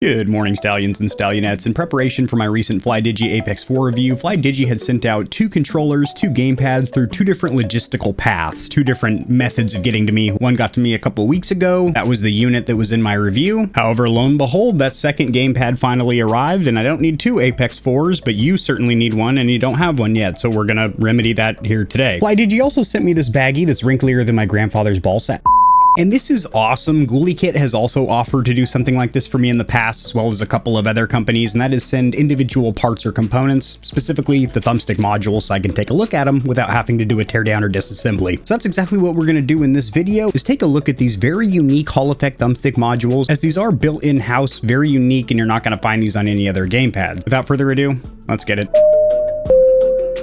Good morning, Stallions and Stallionettes. In preparation for my recent FlyDigi Apex 4 review, FlyDigi had sent out 2 controllers, 2 gamepads through 2 different logistical paths, 2 different methods of getting to me. One got to me a couple weeks ago. That was the unit that was in my review. However, lo and behold, that second gamepad finally arrived, and I don't need 2 Apex 4s, but you certainly need one, and you don't have one yet, so we're gonna remedy that here today. FlyDigi also sent me this baggie that's wrinklier than my grandfather's ball sack. And this is awesome. GhouliKit has also offered to do something like this for me in the past, as well as a couple of other companies, and that is send individual parts or components, specifically the Thumbstick module, so I can take a look at them without having to do a teardown or disassembly. So that's exactly what we're going to do in this video, is take a look at these very unique Hall Effect Thumbstick modules, as these are built in-house, very unique, and you're not going to find these on any other gamepads. Without further ado, let's get it.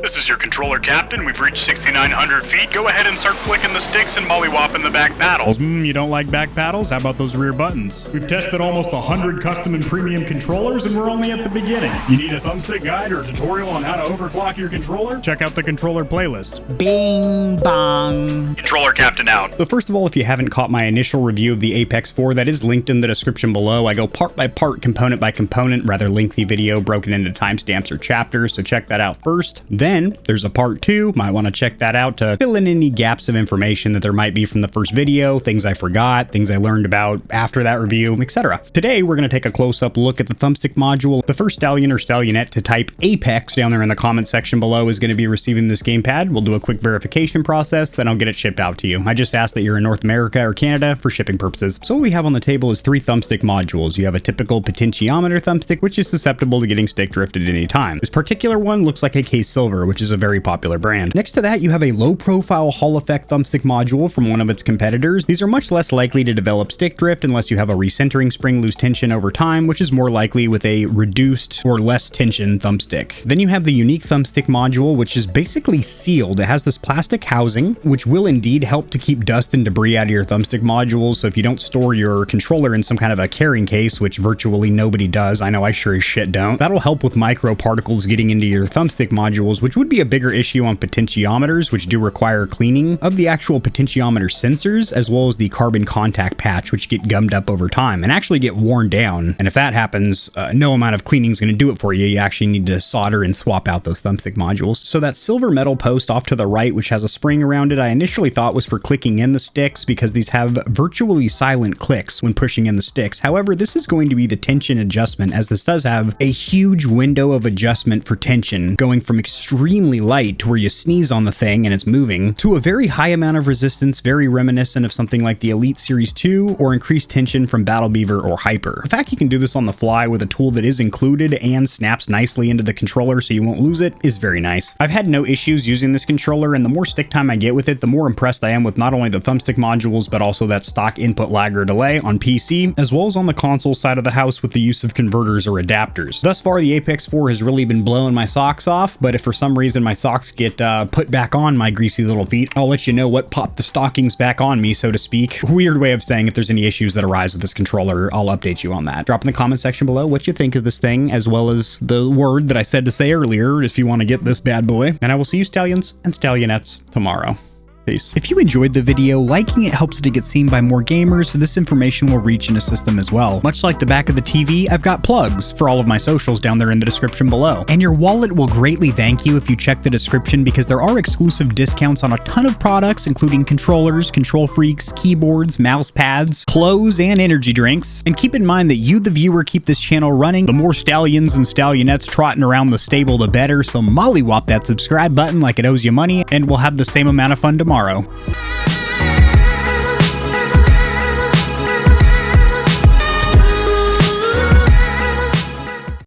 This is your controller captain. We've reached 6,900 feet. Go ahead and start flicking the sticks and mollywopping the back paddles. You don't like back paddles? How about those rear buttons? We've tested almost 100 custom and premium controllers, and we're only at the beginning. You need a thumbstick guide or a tutorial on how to overclock your controller? Check out the controller playlist. Bing bong. Controller captain out. So first of all, if you haven't caught my initial review of the Apex 4, that is linked in the description below. I go part by part, component by component, rather lengthy video broken into timestamps or chapters, so check that out first. Then there's a part 2, might want to check that out to fill in any gaps of information that there might be from the first video, things I forgot, things I learned about after that review, etc. Today, we're going to take a close-up look at the Thumbstick module. The first Stallion or Stallionette to type Apex down there in the comment section below is going to be receiving this gamepad. We'll do a quick verification process, then I'll get it shipped out to you. I just ask that you're in North America or Canada for shipping purposes. So what we have on the table is 3 Thumbstick modules. You have a typical potentiometer thumbstick, which is susceptible to getting stick drifted at any time. This particular one looks like a Case Silver, which is a very popular brand. Next to that, you have a low-profile Hall Effect Thumbstick module from one of its competitors. These are much less likely to develop stick drift unless you have a recentering spring lose tension over time, which is more likely with a reduced or less tension thumbstick. Then you have the unique thumbstick module, which is basically sealed. It has this plastic housing, which will indeed help to keep dust and debris out of your thumbstick modules. So if you don't store your controller in some kind of a carrying case, which virtually nobody does, I know I sure as shit don't, that'll help with microparticles getting into your thumbstick modules, which would be a bigger issue on potentiometers, which do require cleaning of the actual potentiometer sensors, as well as the carbon contact patch, which get gummed up over time and actually get worn down. And if that happens, no amount of cleaning is going to do it for you. You actually need to solder and swap out those thumbstick modules. So that silver metal post off to the right, which has a spring around it, I initially thought was for clicking in the sticks because these have virtually silent clicks when pushing in the sticks. However, this is going to be the tension adjustment, as this does have a huge window of adjustment for tension, going from extremely light to where you sneeze on the thing and it's moving, to a very high amount of resistance, very reminiscent of something like the Elite Series 2 or increased tension from Battle Beaver or HYPR. The fact you can do this on the fly with a tool that is included and snaps nicely into the controller so you won't lose it is very nice. I've had no issues using this controller, and the more stick time I get with it, the more impressed I am with not only the thumbstick modules, but also that stock input lag or delay on PC, as well as on the console side of the house with the use of converters or adapters. Thus far, the Apex 4 has really been blowing my socks off, but if for some reason my socks get put back on my greasy little feet, I'll let you know what popped the stockings back on me, so to speak. Weird way of saying if there's any issues that arise with this controller, I'll update you on that. Drop in the comment section below what you think of this thing, as well as the word that I said to say earlier if you want to get this bad boy. And I will see you Stallions and Stallionettes tomorrow. Peace. If you enjoyed the video, liking it helps it to get seen by more gamers, so this information will reach and assist them as well. Much like the back of the TV, I've got plugs for all of my socials down there in the description below. And your wallet will greatly thank you if you check the description, because there are exclusive discounts on a ton of products, including controllers, KontrolFreeks, keyboards, mouse pads, clothes, and energy drinks. And keep in mind that you, the viewer, keep this channel running. The more Stallions and Stallionettes trotting around the stable, the better, so mollywop that subscribe button like it owes you money, and we'll have the same amount of fun tomorrow.